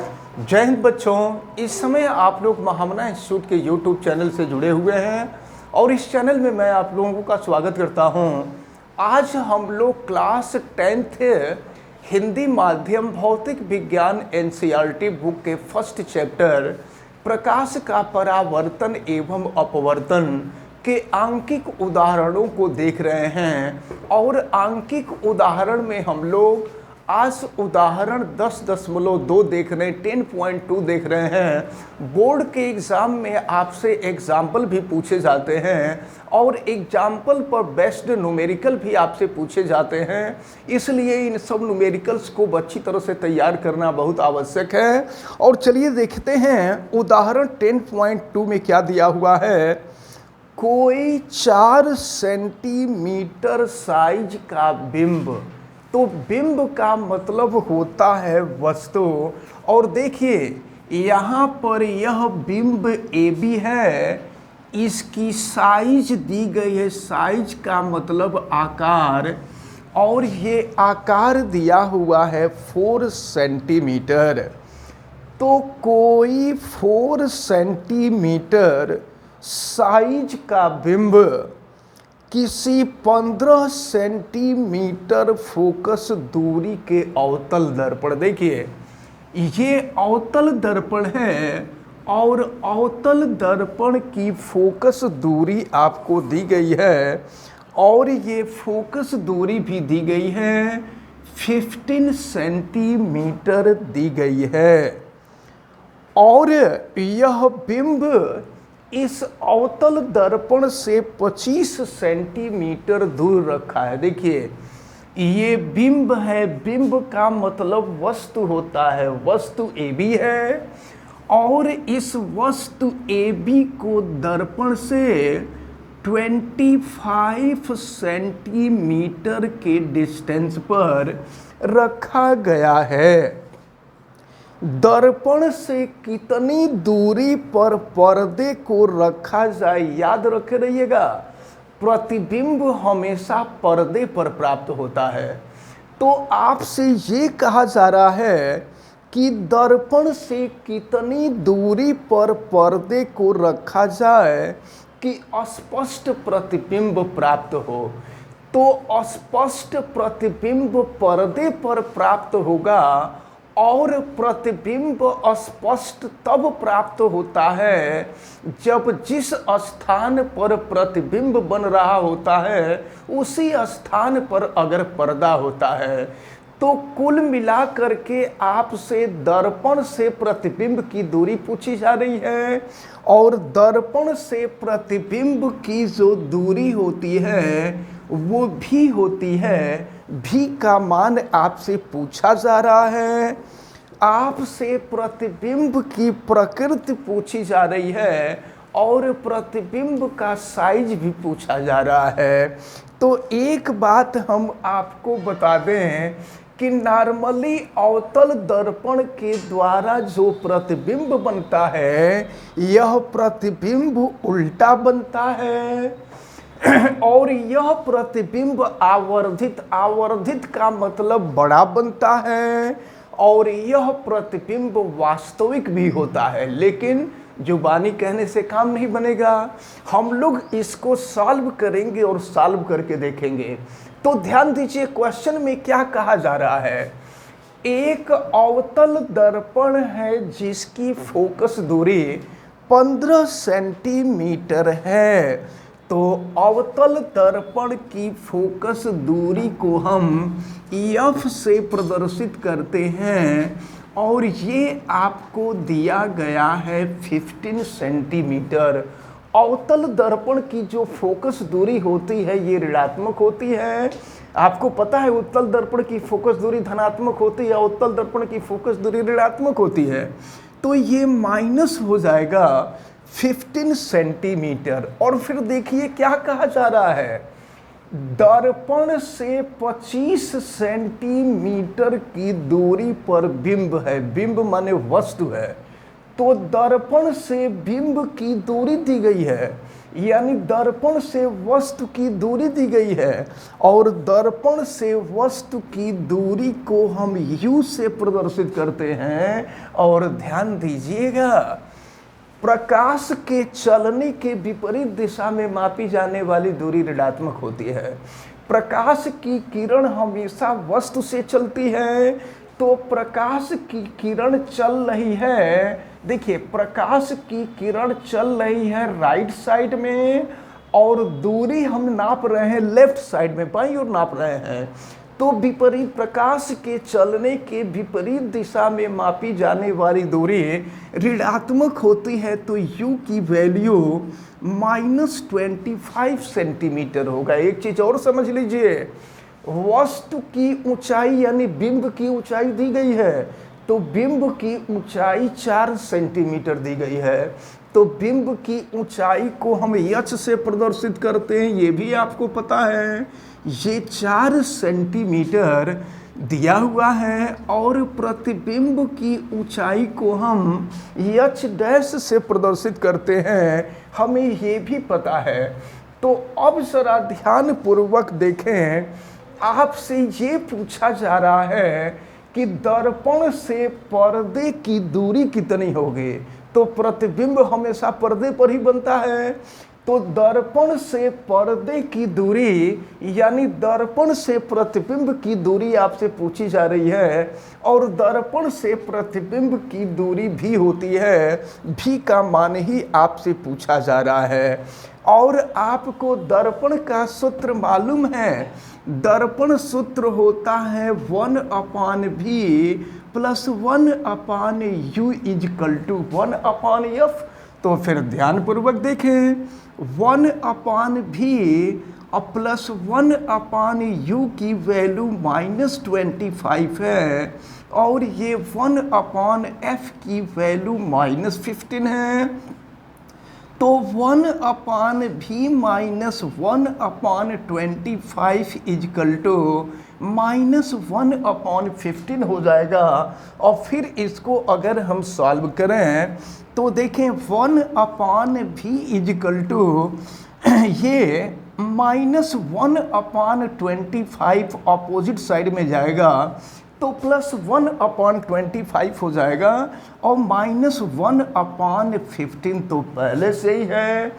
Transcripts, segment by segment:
जय हिंद बच्चों। इस समय आप लोग महामना इंस्टीट्यूट के यूट्यूब चैनल से जुड़े हुए हैं और इस चैनल में मैं आप लोगों का स्वागत करता हूं। आज हम लोग क्लास 10th हिंदी माध्यम भौतिक विज्ञान एनसीईआरटी बुक के फर्स्ट चैप्टर प्रकाश का परावर्तन एवं अपवर्तन के आंकिक उदाहरणों को देख रहे हैं और आंकिक उदाहरण में हम लोग आज उदाहरण 10.2 देख रहे हैं, 10.2 देख रहे हैं। बोर्ड के एग्ज़ाम में आपसे एग्जाम्पल भी पूछे जाते हैं और एग्जाम्पल पर बेस्ड न्यूमेरिकल भी आपसे पूछे जाते हैं, इसलिए इन सब न्यूमेरिकल्स को अच्छी तरह से तैयार करना बहुत आवश्यक है। और चलिए देखते हैं उदाहरण 10.2 में क्या दिया हुआ है। कोई 4 सेंटीमीटर साइज का बिंब, तो बिंब का मतलब होता है वस्तु। और देखिए यहाँ पर यह बिंब AB है, इसकी साइज दी गई है, साइज का मतलब आकार, और ये आकार दिया हुआ है 4 सेंटीमीटर। तो कोई 4 सेंटीमीटर साइज का बिंब किसी 15 सेंटीमीटर फोकस दूरी के अवतल दर्पण, देखिए ये अवतल दर्पण है और अवतल दर्पण की फोकस दूरी आपको दी गई है और ये फोकस दूरी भी दी गई है 15 सेंटीमीटर दी गई है। और यह बिंब इस अवतल दर्पण से 25 सेंटीमीटर दूर रखा है। देखिए ये बिंब है, बिंब का मतलब वस्तु होता है, वस्तु AB है और इस वस्तु AB को दर्पण से 25 सेंटीमीटर के डिस्टेंस पर रखा गया है। दर्पण से कितनी दूरी पर पर्दे को रखा जाए, याद रखे रहिएगा, प्रतिबिंब हमेशा पर्दे पर प्राप्त होता है। तो आपसे ये कहा जा रहा है कि दर्पण से कितनी दूरी पर पर्दे को रखा जाए कि स्पष्ट प्रतिबिंब प्राप्त हो। तो स्पष्ट प्रतिबिंब पर्दे पर प्राप्त होगा और प्रतिबिंब स्पष्ट तब प्राप्त होता है जब जिस स्थान पर प्रतिबिंब बन रहा होता है उसी स्थान पर अगर पर्दा होता है। तो कुल मिलाकर के आपसे दर्पण से प्रतिबिंब की दूरी पूछी जा रही है और दर्पण से प्रतिबिंब की जो दूरी होती है वो भी होती है, भी का मान आपसे पूछा जा रहा है। आपसे प्रतिबिंब की प्रकृति पूछी जा रही है और प्रतिबिंब का साइज भी पूछा जा रहा है। तो एक बात हम आपको बता दें कि नॉर्मली अवतल दर्पण के द्वारा जो प्रतिबिंब बनता है यह प्रतिबिंब उल्टा बनता है और यह प्रतिबिंब आवर्धित, आवर्धित का मतलब बड़ा बनता है और यह प्रतिबिंब वास्तविक भी होता है। लेकिन जुबानी कहने से काम नहीं बनेगा, हम लोग इसको सॉल्व करेंगे और सॉल्व करके देखेंगे। तो ध्यान दीजिए क्वेश्चन में क्या कहा जा रहा है। एक अवतल दर्पण है जिसकी फोकस दूरी 15 सेंटीमीटर है। तो अवतल दर्पण की फोकस दूरी को हम F से प्रदर्शित करते हैं और ये आपको दिया गया है 15 सेंटीमीटर। अवतल दर्पण की जो फोकस दूरी होती है ये ऋणात्मक होती है। आपको पता है उत्तल दर्पण की फोकस दूरी धनात्मक होती है, उत्तल दर्पण की फोकस दूरी ऋणात्मक होती है। तो ये माइनस हो जाएगा 15 सेंटीमीटर। और फिर देखिए क्या कहा जा रहा है, दर्पण से 25 सेंटीमीटर की दूरी पर बिंब है। बिंब माने वस्तु है। तो दर्पण से बिंब की दूरी दी गई है यानी दर्पण से वस्तु की दूरी दी गई है, और दर्पण से वस्तु की दूरी को हम U से प्रदर्शित करते हैं। और ध्यान दीजिएगा, प्रकाश के चलने के विपरीत दिशा में मापी जाने वाली दूरी ऋणात्मक होती है। प्रकाश की किरण हमेशा वस्तु से चलती है, तो प्रकाश की किरण चल रही है, देखिए प्रकाश की किरण चल रही है राइट साइड में, और दूरी हम नाप रहे हैं लेफ्ट साइड में, बाईं ओर नाप रहे हैं। तो विपरीत प्रकाश के चलने के विपरीत दिशा में मापी जाने वाली दूरी ऋणात्मक होती है, तो U की वैल्यू -25 सेंटीमीटर होगा। एक चीज और समझ लीजिए, वस्तु की ऊंचाई यानी बिंब की ऊंचाई दी गई है, तो बिंब की ऊंचाई 4 सेंटीमीटर दी गई है। तो बिंब की ऊंचाई को हम H से प्रदर्शित करते हैं, ये भी आपको पता है, ये 4 सेंटीमीटर दिया हुआ है। और प्रतिबिंब की ऊंचाई को हम H डैश से प्रदर्शित करते हैं, हमें ये भी पता है। तो अब जरा ध्यान पूर्वक देखें, आपसे ये पूछा जा रहा है कि दर्पण से पर्दे की दूरी कितनी होगी, तो प्रतिबिंब हमेशा पर्दे पर ही बनता है। तो दर्पण से पर्दे की दूरी यानी दर्पण से प्रतिबिंब की दूरी आपसे पूछी जा रही है, और दर्पण से प्रतिबिंब की दूरी भी होती है, भी का मान ही आपसे पूछा जा रहा है। और आपको दर्पण का सूत्र मालूम है, दर्पण सूत्र होता है 1/v + 1/u = 1/f। तो फिर ध्यानपूर्वक देखें, 1/v + 1/u की वैल्यू -25 है, और ये 1/f की वैल्यू -15 है। तो 1/v - 1/25 = -1/15 हो जाएगा। और फिर इसको अगर हम सॉल्व करें तो देखें 1/v = ये -1/25 अपोजिट साइड में जाएगा, तो +1/25 हो जाएगा, और -1/15 तो पहले से ही है।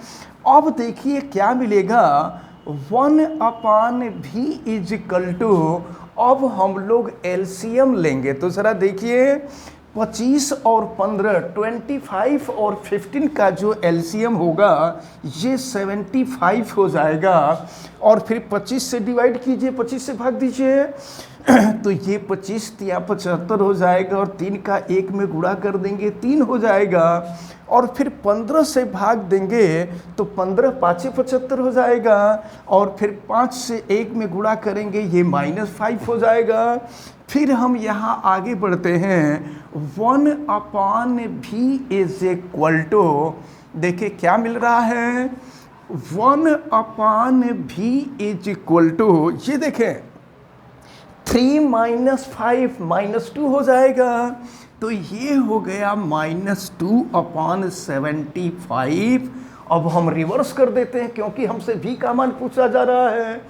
अब देखिए क्या मिलेगा, 1/v अब हम लोग एलसीएम लेंगे, तो ज़रा देखिए 25 और 15, 25 और 15 का जो एलसीएम होगा ये 75 हो जाएगा। और फिर 25 से डिवाइड कीजिए, 25 से भाग दीजिए, तो ये 25 × 75 हो जाएगा, और 3 का 1 में गुणा कर देंगे 3 हो जाएगा। और फिर 15 से भाग देंगे तो 15 × 5 = 75 हो जाएगा, और फिर 5 से 1 में गुणा करेंगे ये -5 हो जाएगा। फिर हम यहाँ आगे बढ़ते हैं, 1/v = देखिए क्या मिल रहा है, 1/v = ये देखें 3 - 5 -2 हो जाएगा, तो ये हो गया -2/75। अब हम रिवर्स कर देते हैं, क्योंकि हमसे v का मान पूछा जा रहा है,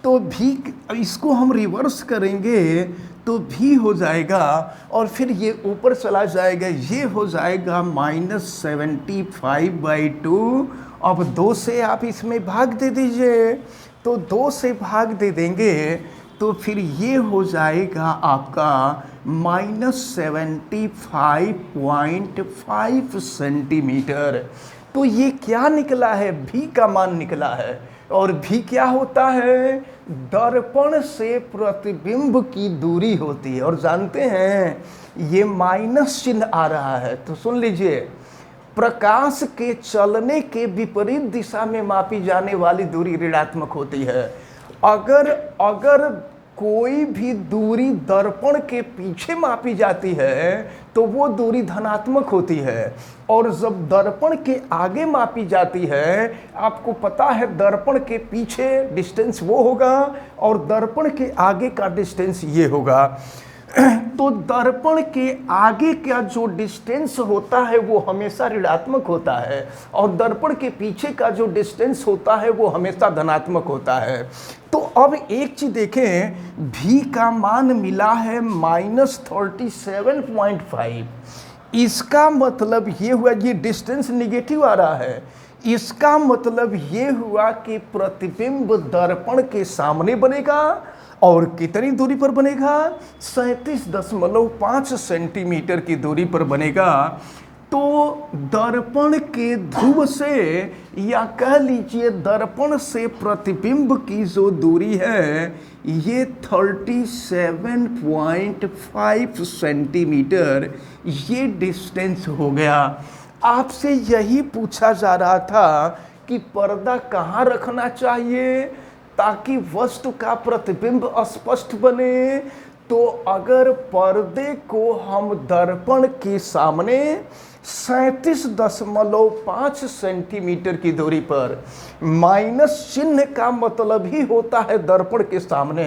तो v इसको हम रिवर्स करेंगे तो v हो जाएगा, और फिर ये ऊपर चला जाएगा, ये हो जाएगा -75/2। अब 2 से आप इसमें भाग दे दीजिए, तो 2 से भाग दे देंगे तो फिर ये हो जाएगा आपका -75.5 सेंटीमीटर। तो ये क्या निकला है, v का मान निकला है। और v क्या होता है, दर्पण से प्रतिबिंब की दूरी होती है। और जानते हैं ये माइनस चिन्ह आ रहा है, तो सुन लीजिए, प्रकाश के चलने के विपरीत दिशा में मापी जाने वाली दूरी ऋणात्मक होती है। अगर कोई भी दूरी दर्पण के पीछे मापी जाती है तो वो दूरी धनात्मक होती है, और जब दर्पण के आगे मापी जाती है, आपको पता है दर्पण के पीछे डिस्टेंस वो होगा और दर्पण के आगे का डिस्टेंस ये होगा। तो दर्पण के आगे का जो डिस्टेंस होता है वो हमेशा ऋणात्मक होता है, और दर्पण के पीछे का जो डिस्टेंस होता है वो हमेशा धनात्मक होता है। तो अब एक चीज देखें, भी का मान मिला है -37.5। इसका मतलब ये हुआ, ये डिस्टेंस निगेटिव आ रहा है, इसका मतलब ये हुआ कि प्रतिबिंब दर्पण के सामने बनेगा, और कितनी दूरी पर बनेगा? 37.5 सेंटीमीटर की दूरी पर बनेगा। तो दर्पण के ध्रुव से, या कह लीजिए दर्पण से प्रतिबिंब की जो दूरी है ये 37.5 सेंटीमीटर, ये डिस्टेंस हो गया। आपसे यही पूछा जा रहा था कि पर्दा कहाँ रखना चाहिए ताकि वस्तु का प्रतिबिंब स्पष्ट बने। तो अगर पर्दे को हम दर्पण के सामने 37.5 सेंटीमीटर की दूरी पर, माइनस चिन्ह का मतलब ही होता है दर्पण के सामने,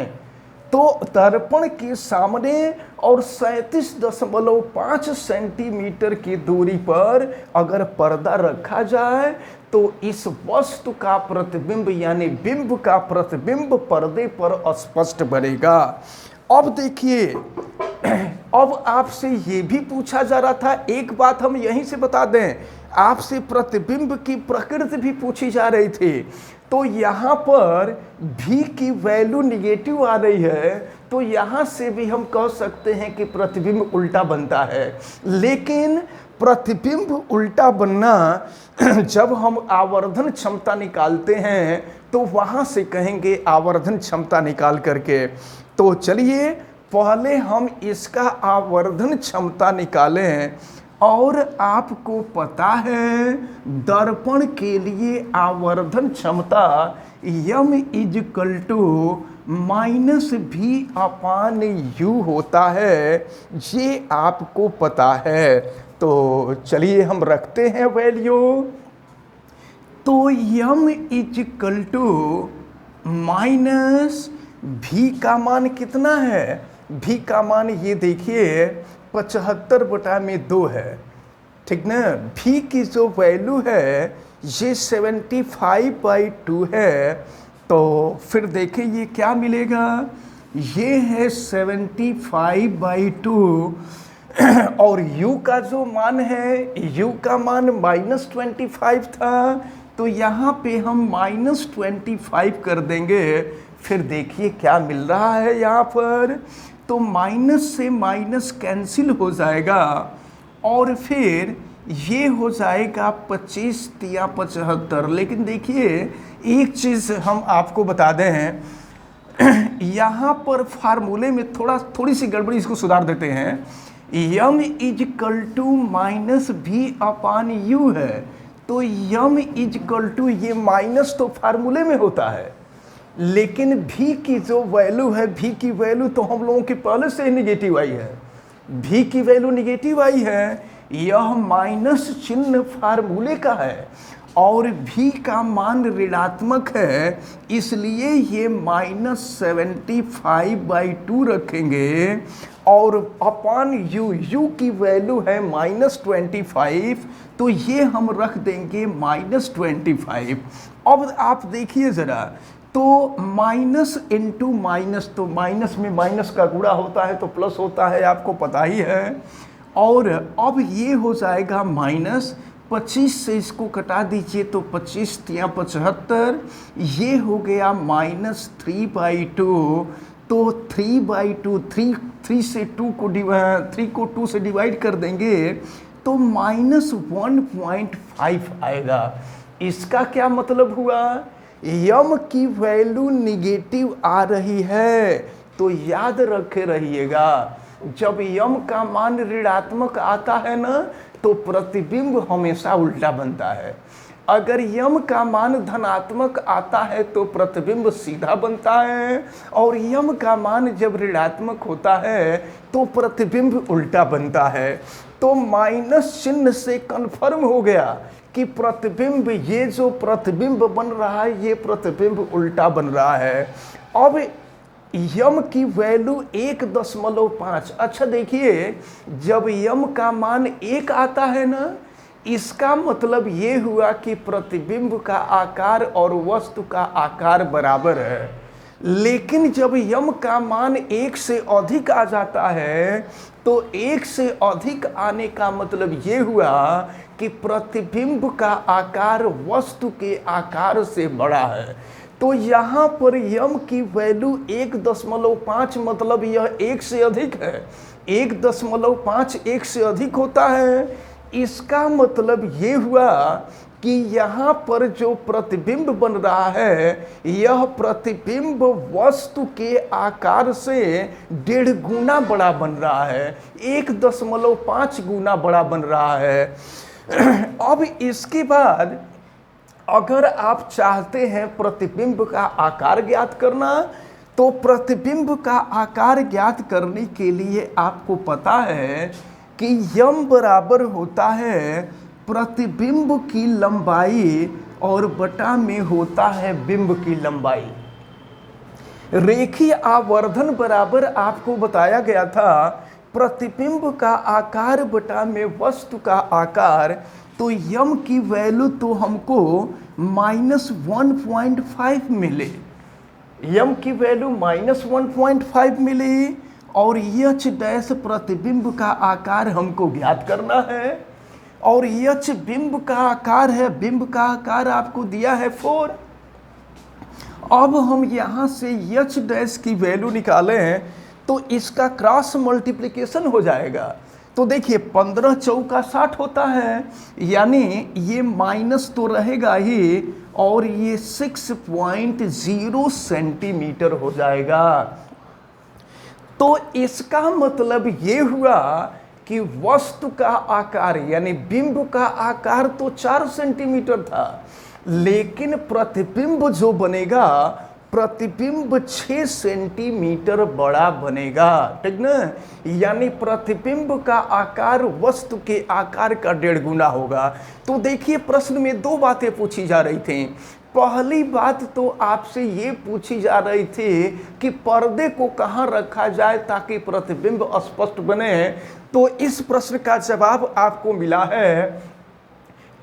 तो दर्पण के सामने और 37.5 सेंटीमीटर की दूरी पर अगर पर्दा रखा जाए तो इस वस्तु का प्रतिबिंब यानी बिंब का प्रतिबिंब पर्दे पर स्पष्ट बनेगा। अब देखिए, अब आपसे ये भी पूछा जा रहा था, एक बात हम यहीं से बता दें, आपसे प्रतिबिंब की प्रकृति भी पूछी जा रही थी। तो यहाँ पर भी की वैल्यू निगेटिव आ रही है, तो यहाँ से भी हम कह सकते हैं कि प्रतिबिंब उल्टा बनता है। लेकिन प्रतिबिंब उल्टा बनना जब हम आवर्धन क्षमता निकालते हैं तो वहाँ से कहेंगे आवर्धन क्षमता निकाल करके। तो चलिए पहले हम इसका आवर्धन क्षमता निकालें। और आपको पता है दर्पण के लिए आवर्धन क्षमता m -v/u होता है, ये आपको पता है। तो चलिए हम रखते हैं वैल्यू। तो m -v का मान कितना है? v का मान ये देखिए 75/2 है, ठीक ना। v की जो वैल्यू है ये 75/2 है। तो फिर देखिए ये क्या मिलेगा, ये है 75/2 और u का जो मान है, u का मान -25 था, तो यहाँ पे हम -25 कर देंगे। फिर देखिए क्या मिल रहा है यहाँ पर, तो माइनस से माइनस कैंसिल हो जाएगा और फिर ये हो जाएगा 25 या 75। लेकिन देखिए एक चीज़ हम आपको बता दें, यहाँ पर फार्मूले में थोड़ी सी गड़बड़ी, इसको सुधार देते हैं। m -v/u है, तो m ये माइनस तो फार्मूले में होता है, लेकिन v की जो वैल्यू है, v की वैल्यू तो हम लोगों की पहले से ही निगेटिव आई है, v की वैल्यू निगेटिव आई है, यह माइनस चिन्ह फार्मूले का है और v का मान ऋणात्मक है, इसलिए ये -75/2 रखेंगे और अपान u की वैल्यू है -25, तो ये हम रख देंगे -25। अब आप देखिए ज़रा, तो माइनस इंटू माइनस, तो माइनस में माइनस का गुणा होता है तो प्लस होता है, आपको पता ही है। और अब ये हो जाएगा माइनस 25 से इसको कटा दीजिए तो 25 या 75, ये हो गया -3/2। तो 3/2, 3 से 2 को 3 को 2 से डिवाइड कर देंगे तो -1.5 आएगा। इसका क्या मतलब हुआ, m की वैल्यू निगेटिव आ रही है। तो याद रखे रहिएगा, जब m का मान ऋणात्मक आता है ना तो प्रतिबिंब हमेशा उल्टा बनता है। अगर m का मान धनात्मक आता है तो प्रतिबिंब सीधा बनता है, और m का मान जब ऋणात्मक होता है तो प्रतिबिंब उल्टा बनता है। तो माइनस चिन्ह से कन्फर्म हो गया कि प्रतिबिंब, ये जो प्रतिबिंब बन रहा है ये प्रतिबिंब उल्टा बन रहा है। अब यम की वैल्यू 1.5। अच्छा देखिए, जब यम का मान 1 आता है ना, इसका मतलब ये हुआ कि प्रतिबिंब का आकार और वस्तु का आकार बराबर है। लेकिन जब यम का मान 1 से अधिक आ जाता है, तो 1 से अधिक आने का मतलब ये हुआ कि प्रतिबिंब का आकार वस्तु के आकार से बड़ा है। तो यहाँ पर यम की वैल्यू 1.5 मतलब यह 1 से अधिक है। 1.5 1 से अधिक होता है। इसका मतलब ये हुआ कि यहाँ पर जो प्रतिबिंब बन रहा है, यह प्रतिबिंब वस्तु के आकार से 1.5 गुना बड़ा बन रहा है, 1.5 गुना बड़ा बन रहा है। अब इसके बाद अगर आप चाहते हैं प्रतिबिंब का आकार ज्ञात करना, तो प्रतिबिंब का आकार ज्ञात करने के लिए आपको पता है कि यम बराबर होता है प्रतिबिंब की लंबाई और बटा में होता है बिंब की लंबाई। रेखीय आवर्धन बराबर आपको बताया गया था प्रतिबिंब का आकार बटा में वस्तु का आकार। तो यम की वैल्यू तो हमको -1.5 मिले, यम की वैल्यू -1.5 मिली, और एच डैश प्रतिबिंब का आकार हमको ज्ञात करना है, और एच बिंब का आकार है, बिंब का आकार आपको दिया है 4। अब हम यहाँ से एच डैश की वैल्यू निकालें तो इसका क्रॉस मल्टीप्लिकेशन हो जाएगा। तो देखिए 15 चौका 60 होता है, यानी ये माइनस तो रहेगा ही, और ये 6.0 सेंटीमीटर हो जाएगा। तो इसका मतलब ये हुआ कि वस्तु का आकार यानी बिंब का आकार तो 4 सेंटीमीटर था, लेकिन प्रतिबिंब जो बनेगा, प्रतिबिंब 6 सेंटीमीटर बड़ा बनेगा, ठीक ना। यानी प्रतिबिंब का आकार वस्तु के आकार का 1.5 गुना होगा। तो देखिए प्रश्न में 2 बातें पूछी जा रही थी। पहली बात तो आपसे ये पूछी जा रही थी कि पर्दे को कहाँ रखा जाए ताकि प्रतिबिंब स्पष्ट बने। तो इस प्रश्न का जवाब आपको मिला है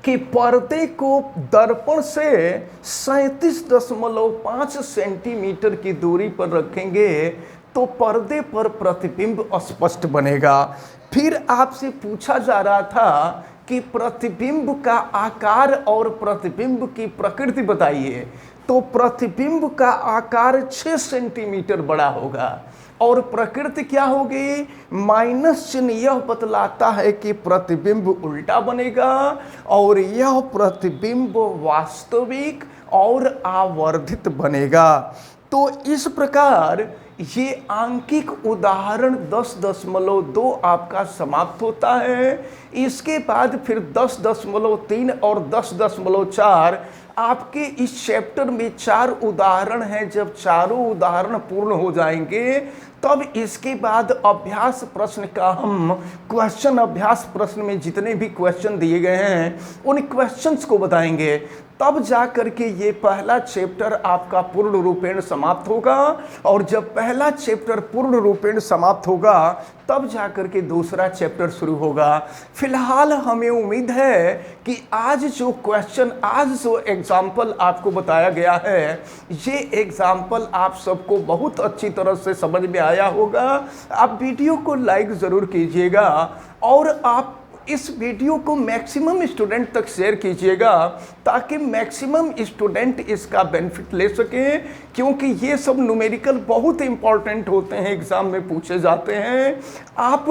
कि पर्दे को दर्पण से 37.5 सेंटीमीटर की दूरी पर रखेंगे तो पर्दे पर प्रतिबिंब स्पष्ट बनेगा। फिर आपसे पूछा जा रहा था कि प्रतिबिंब का आकार और प्रतिबिंब की प्रकृति बताइए। तो प्रतिबिंब का आकार 6 सेंटीमीटर बड़ा होगा और प्रकृति क्या होगी, माइनस चिन्ह यह बतलाता है कि प्रतिबिंब उल्टा बनेगा और यह प्रतिबिंब वास्तविक और आवर्धित बनेगा। तो इस प्रकार ये आंकिक उदाहरण 10.2 आपका समाप्त होता है। इसके बाद फिर 10.3 और 10.4 आपके इस चैप्टर में 4 उदाहरण हैं। जब चारों उदाहरण पूर्ण हो जाएंगे तब इसके बाद अभ्यास प्रश्न का हम क्वेश्चन, अभ्यास प्रश्न में जितने भी क्वेश्चन दिए गए हैं उन क्वेश्चंस को बताएंगे। तब जा करके ये पहला चैप्टर आपका पूर्ण रूपेण समाप्त होगा, और जब पहला चैप्टर पूर्ण रूपेण समाप्त होगा तब जा करके दूसरा चैप्टर शुरू होगा। फिलहाल हमें उम्मीद है कि आज जो क्वेश्चन, आज जो एग्जाम्पल आपको बताया गया है, ये एग्जाम्पल आप सबको बहुत अच्छी तरह से समझ में आया होगा। आप वीडियो को लाइक ज़रूर कीजिएगा और आप इस वीडियो को मैक्सिमम स्टूडेंट तक शेयर कीजिएगा ताकि मैक्सिमम स्टूडेंट इसका बेनिफिट ले सकें, क्योंकि ये सब न्यूमेरिकल बहुत इंपॉर्टेंट होते हैं, एग्ज़ाम में पूछे जाते हैं। आप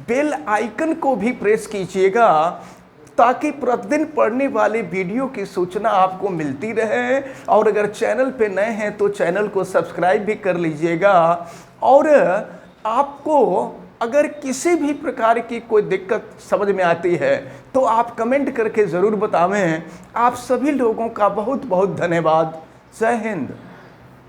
बेल आइकन को भी प्रेस कीजिएगा ताकि प्रतिदिन पढ़ने वाले वीडियो की सूचना आपको मिलती रहे, और अगर चैनल पे नए हैं तो चैनल को सब्सक्राइब भी कर लीजिएगा। और आपको अगर किसी भी प्रकार की कोई दिक्कत समझ में आती है तो आप कमेंट करके ज़रूर बतावें। आप सभी लोगों का बहुत बहुत धन्यवाद। जय हिंद।